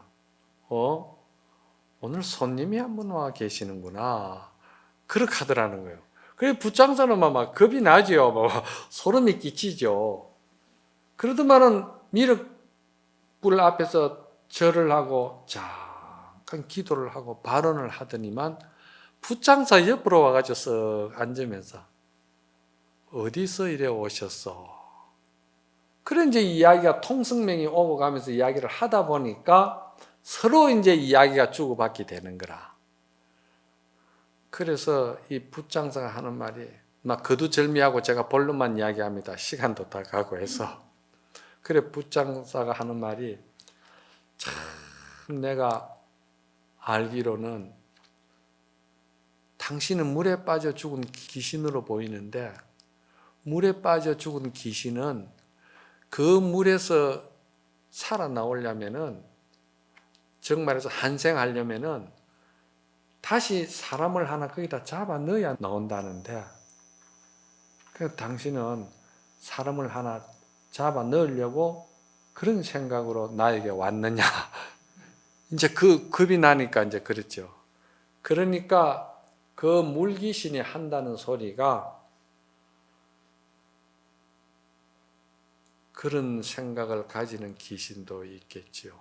오늘 손님이 한 분 와 계시는구나, 그렇게 하더라는 거예요. 그래 붓장사는 막 겁이 나죠. 막 소름이 끼치죠. 그러더만은 미륵불 앞에서 절을 하고 잠깐 기도를 하고 발언을 하더니만 붓장사 옆으로 와가지고 쓱 앉으면서 어디서 이래 오셨어? 그래 이제 이야기가 통성명이 오고 가면서 이야기를 하다 보니까 서로 이제 이야기가 주고받게 되는 거라. 그래서 이 붓장사가 하는 말이 막 거두절미하고 제가 본론만 이야기합니다. 시간도 다 가고 해서. 그래 붓장사가 하는 말이, 참 내가 알기로는 당신은 물에 빠져 죽은 귀신으로 보이는데, 물에 빠져 죽은 귀신은 그 물에서 살아나오려면은, 정말해서 한생하려면은 다시 사람을 하나 거기다 잡아 넣어야 나온다는데, 그래서 당신은 사람을 하나 잡아 넣으려고 그런 생각으로 나에게 왔느냐. 이제 그 겁이 나니까 이제 그랬죠. 그러니까 그 물귀신이 한다는 소리가 그런 생각을 가지는 귀신도 있겠지요.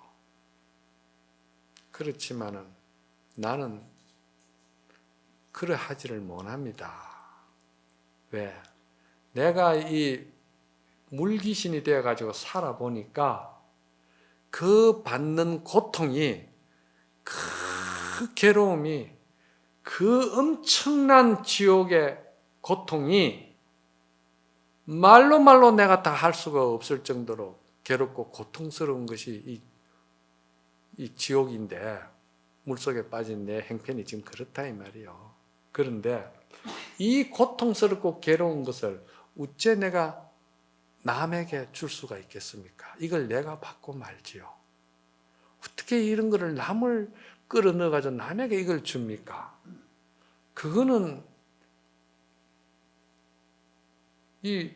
그렇지만은 나는 그러하지를 못합니다. 왜? 내가 이 물귀신이 되어가지고 살아보니까 그 받는 고통이, 그 괴로움이, 그 엄청난 지옥의 고통이 말로 내가 다 할 수가 없을 정도로 괴롭고 고통스러운 것이 이 지옥인데, 물속에 빠진 내 행편이 지금 그렇다 이 말이요. 그런데 이 고통스럽고 괴로운 것을 어째 내가 남에게 줄 수가 있겠습니까? 이걸 내가 받고 말지요. 어떻게 이런 거를 남을 끌어넣어가지고 남에게 이걸 줍니까? 그거는 이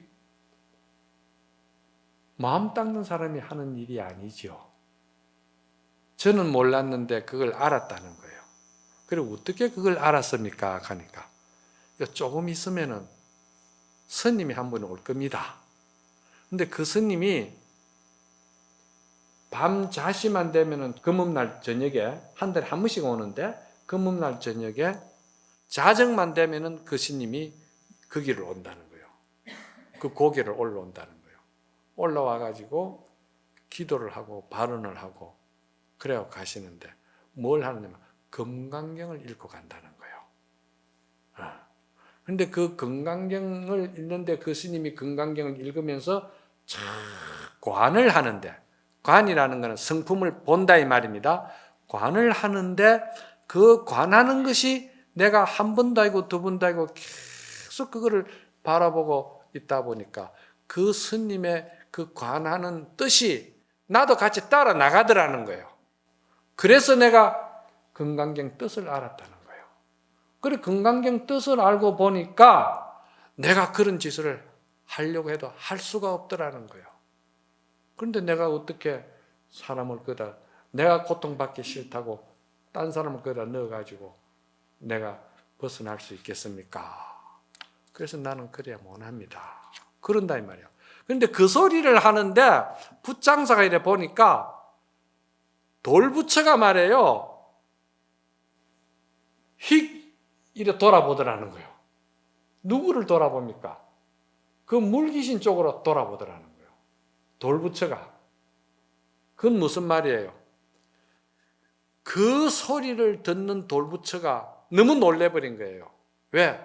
마음 닦는 사람이 하는 일이 아니죠. 저는 몰랐는데 그걸 알았다는 거예요. 그리고 어떻게 그걸 알았습니까? 하니까 조금 있으면은 스님이 한 분 올 겁니다. 근데 그 스님이 밤 자시만 되면은 금음날 저녁에 한 달에 한 번씩 오는데 금음날 저녁에 자정만 되면은 그 스님이 거기를 온다는 거예요. 그 고개를 올라온다는 거예요. 올라와 가지고 기도를 하고 발언을 하고 그래요 가시는데 뭘 하느냐면 금강경을 읽고 간다는 거예요. 그런데 그 금강경을 읽는데 그 스님이 금강경을 읽으면서 관을 하는데, 관이라는 것은 성품을 본다 이 말입니다. 관을 하는데 그 관하는 것이 내가 한 번도 아니고 두 번도 아니고 계속 그거를 바라보고 있다 보니까 그 스님의 그 관하는 뜻이 나도 같이 따라 나가더라는 거예요. 그래서 내가 금강경 뜻을 알았다는 거예요. 그래 금강경 뜻을 알고 보니까 내가 그런 짓을 하려고 해도 할 수가 없더라는 거예요. 그런데 내가 어떻게 사람을 거다 내가 고통받기 싫다고 딴 사람을 거다 넣어가지고 내가 벗어날 수 있겠습니까? 그래서 나는 그래야 못합니다. 그런다 이 말이에요. 그런데 그 소리를 하는데 붓장사가 이래 보니까 돌부처가 말이에요. 휙 이래 돌아보더라는 거예요. 누구를 돌아봅니까? 그 물귀신 쪽으로 돌아보더라는 거예요. 돌부처가. 그건 무슨 말이에요? 그 소리를 듣는 돌부처가 너무 놀래버린 거예요. 왜?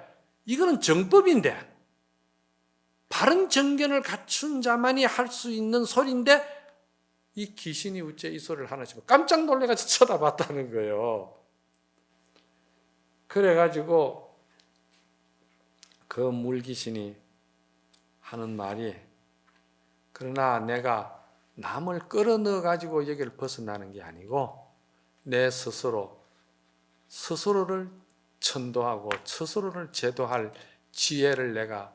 이거는 정법인데 바른 정견을 갖춘 자만이 할 수 있는 소리인데 이 귀신이 어째 이 소리를 하나 싶어 깜짝 놀래가지고 쳐다봤다는 거예요. 그래가지고 그 물귀신이 하는 말이 그러나 내가 남을 끌어넣어가지고 여기를 벗어나는 게 아니고 내 스스로를 천도하고 스스로를 제도할 지혜를 내가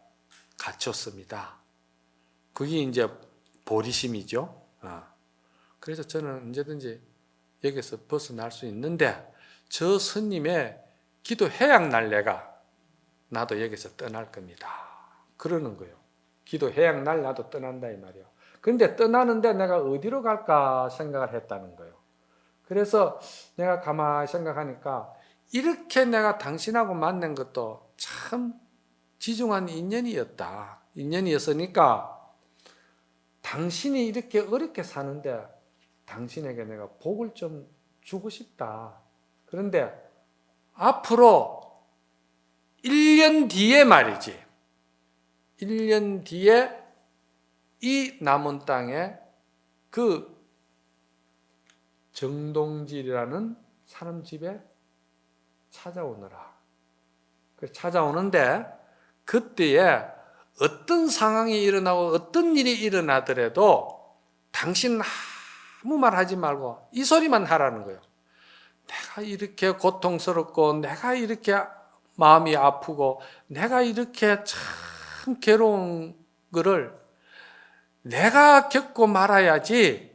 갖췄습니다. 그게 이제 보리심이죠. 그래서 저는 언제든지 여기서 벗어날 수 있는데 저 스님의 기도 해양 날 나도 여기서 떠날 겁니다. 그러는 거예요. 기도 해양 날 나도 떠난다 이 말이에요. 그런데 떠나는데 내가 어디로 갈까 생각을 했다는 거예요. 그래서 내가 가만히 생각하니까 이렇게 내가 당신하고 만난 것도 참 지중한 인연이었으니까 당신이 이렇게 어렵게 사는데 당신에게 내가 복을 좀 주고 싶다. 그런데 앞으로 1년 뒤에 말이지. 1년 뒤에 이 남은 땅에 그 정동질이라는 사람 집에 찾아오너라. 찾아오는데 그때에 어떤 상황이 일어나고 어떤 일이 일어나더라도 당신 아무 말 하지 말고 이 소리만 하라는 거예요. 내가 이렇게 고통스럽고 내가 이렇게 마음이 아프고 내가 이렇게 참 괴로운 거를 내가 겪고 말아야지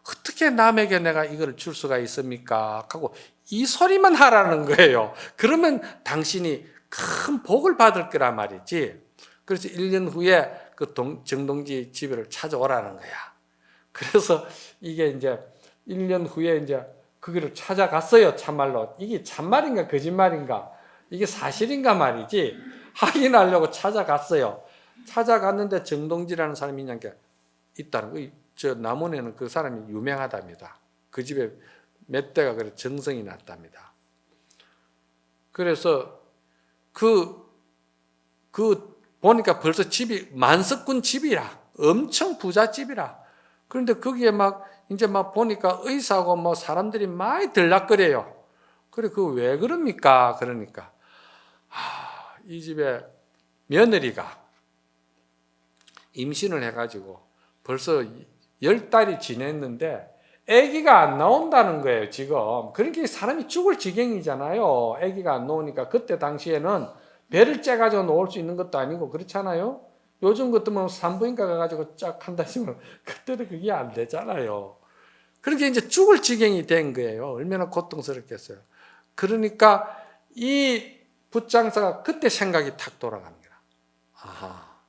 어떻게 남에게 내가 이걸 줄 수가 있습니까? 하고 이 소리만 하라는 거예요. 그러면 당신이 큰 복을 받을 거란 말이지. 그래서 1년 후에 그 정동지 집을 찾아오라는 거야. 그래서 이게 이제 1년 후에 이제 거기를 찾아갔어요. 참말로. 이게 참말인가 거짓말인가? 이게 사실인가 말이지. 확인하려고 찾아갔어요. 찾아갔는데 정동지라는 사람이 있는 게 있다는 거. 저 남원에는 그 사람이 유명하답니다. 그 집에 몇 대가 그래 정성이 났답니다. 그래서 그 보니까 벌써 집이 만석군 집이라 엄청 부잣집이라. 그런데 거기에 이제 보니까 의사하고 뭐 사람들이 많이 들락거려요. 그래 그 왜 그럽니까? 그러니까 이 집에 며느리가 임신을 해가지고 벌써 10달이 지냈는데 아기가 안 나온다는 거예요 지금. 그러니까 사람이 죽을 지경이잖아요. 아기가 안 나오니까. 그때 당시에는 배를 째가지고 놓을 수 있는 것도 아니고 그렇잖아요. 요즘 같으면 산부인과 가가지고 쫙 한다 싶으면 그때도 그게 안 되잖아요. 그렇게 이제 죽을 지경이 된 거예요. 얼마나 고통스럽겠어요. 그러니까 이 붓장사가 그때 생각이 탁 돌아갑니다. 아하,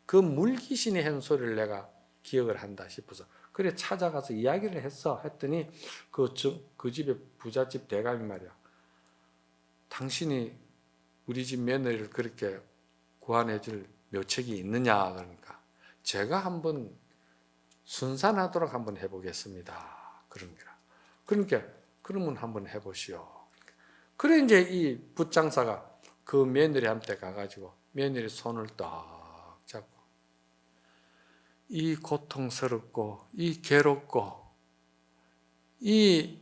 그 물귀신이 한 소리를 내가 기억을 한다 싶어서 그래 찾아가서 이야기를 했더니 그 집의 부잣집 대감이 말이야. 당신이 우리 집 며느리를 그렇게 구원해 줄 묘책이 있느냐 그러니까 제가 한번 순산하도록 한번 해보겠습니다. 그런 거라. 그러니까 그러면 한번 해보시오. 그래 이제 이 붓장사가 그 며느리한테 가가지고 며느리 손을 딱 잡고 이 고통스럽고 이 괴롭고 이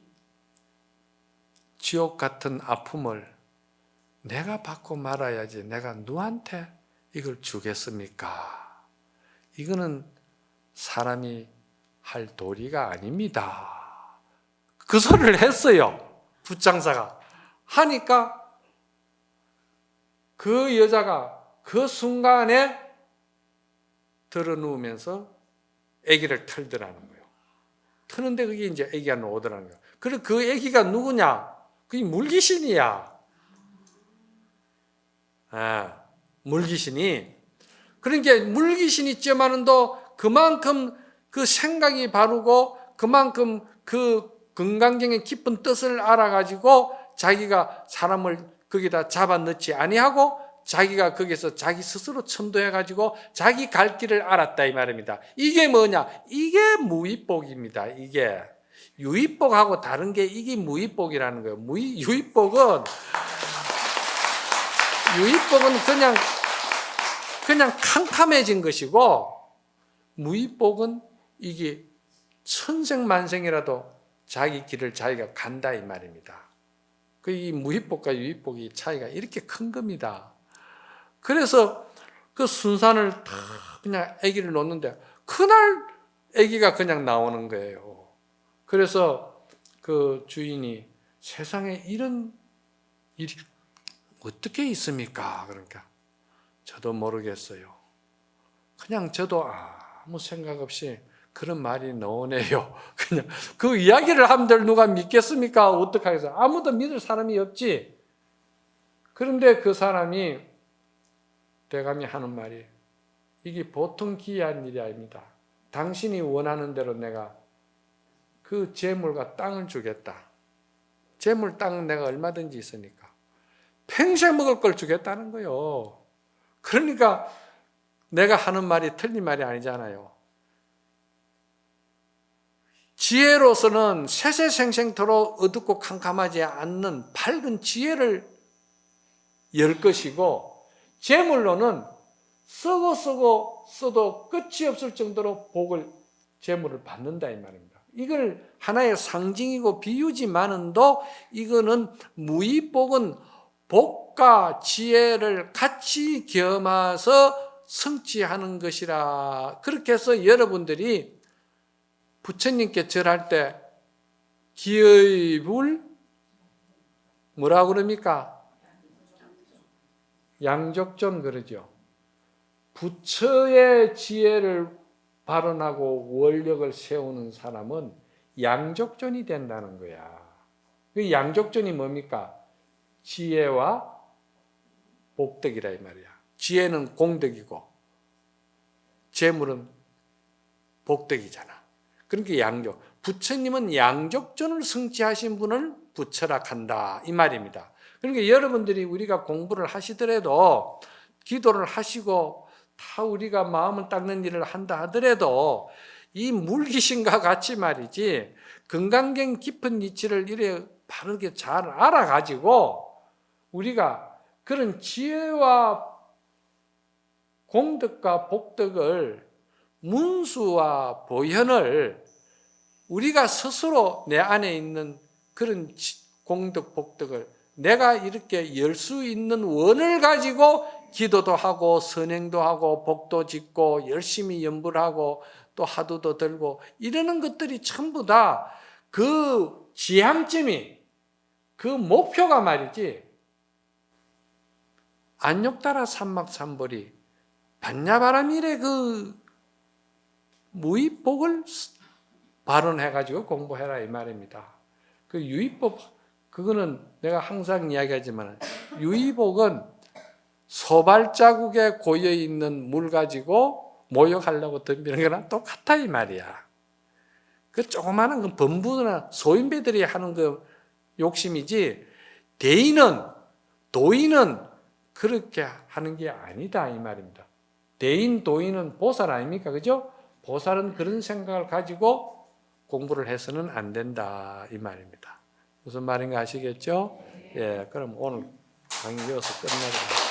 지옥 같은 아픔을 내가 받고 말아야지 내가 누구한테 이걸 주겠습니까? 이거는 사람이 할 도리가 아닙니다. 그 소리를 했어요. 붓장사가. 하니까 그 여자가 그 순간에 들어누우면서 아기를 털더라는 거예요. 트는데 그게 이제 아기가 나오더라는 거예요. 그리고 그 아기가 누구냐? 그게 물귀신이야. 물귀신이. 그러니까 물귀신이 있지만은도 그만큼 그 생각이 바르고 그만큼 그 건강경의 깊은 뜻을 알아가지고 자기가 사람을 거기다 잡아넣지 아니하고 자기가 거기서 자기 스스로 천도해가지고 자기 갈 길을 알았다 이 말입니다. 이게 뭐냐? 이게 무위복입니다. 이게 유위복하고 다른 게 이게 무위복이라는 거예요. 유위복은 그냥 캄캄해진 것이고 무위복은 이게 천생만생이라도 자기 길을 자기가 간다 이 말입니다. 이 무위복과 유위복이 차이가 이렇게 큰 겁니다. 그래서 그 순산을 다 그냥 아기를 놓는데 그날 아기가 그냥 나오는 거예요. 그래서 그 주인이 세상에 이런 일이 어떻게 있습니까? 그러니까 저도 모르겠어요. 그냥 저도 아무 생각 없이 그런 말이 나오네요. 그냥 그 이야기를 하면 누가 믿겠습니까? 어떡하겠어요? 아무도 믿을 사람이 없지. 그런데 그 사람이 대감이 하는 말이 이게 보통 기이한 일이 아닙니다. 당신이 원하는 대로 내가 그 재물과 땅을 주겠다. 재물, 땅은 내가 얼마든지 있으니까. 평생 먹을 걸 주겠다는 거예요. 그러니까 내가 하는 말이 틀린 말이 아니잖아요. 지혜로서는 세세생생토록 어둡고 캄캄하지 않는 밝은 지혜를 열 것이고 재물로는 쓰고 써도 끝이 없을 정도로 재물을 받는다 이 말입니다. 이걸 하나의 상징이고 비유지만은도 이거는 무위복은 복과 지혜를 같이 겸해서 성취하는 것이라. 그렇게 해서 여러분들이 부처님께 절할 때 기의불 뭐라고 그럽니까? 양적존 그러죠. 부처의 지혜를 발언하고 원력을 세우는 사람은 양적존이 된다는 거야. 그 양적존이 뭡니까? 지혜와 복덕이라 이 말이야. 지혜는 공덕이고 재물은 복덕이잖아. 그러니까 양적. 부처님은 양적존을 성취하신 분을 부처라 한다 이 말입니다. 그러니까 여러분들이 우리가 공부를 하시더라도 기도를 하시고 다 우리가 마음을 닦는 일을 한다 하더라도 이 물귀신과 같이 말이지 건강경 깊은 이치를 이래 바르게 잘 알아가지고 우리가 그런 지혜와 공덕과 복덕을 문수와 보현을 우리가 스스로 내 안에 있는 그런 공덕 복덕을 내가 이렇게 열 수 있는 원을 가지고 기도도 하고 선행도 하고 복도 짓고 열심히 연불 하고 또 화두도 들고 이러는 것들이 전부 다 그 지향점이 그 목표가 말이지 안욕따라 삼막삼벌이 반야바라밀의 그 무위복을 발언해가지고 공부해라 이 말입니다. 그 유위복, 그거는 내가 항상 이야기하지만 유위복은 소발자국에 고여 있는 물 가지고 모욕하려고 덤비는 거랑 똑같다 이 말이야. 그 조그마한 그 범부나 소인배들이 하는 그 욕심이지, 도인은 그렇게 하는 게 아니다 이 말입니다. 도인은 보살 아닙니까? 그죠? 보살은 그런 생각을 가지고 공부를 해서는 안 된다 이 말입니다. 무슨 말인가 아시겠죠? 예, 그럼 오늘 강의 이어서 끝나도록 하겠습니다.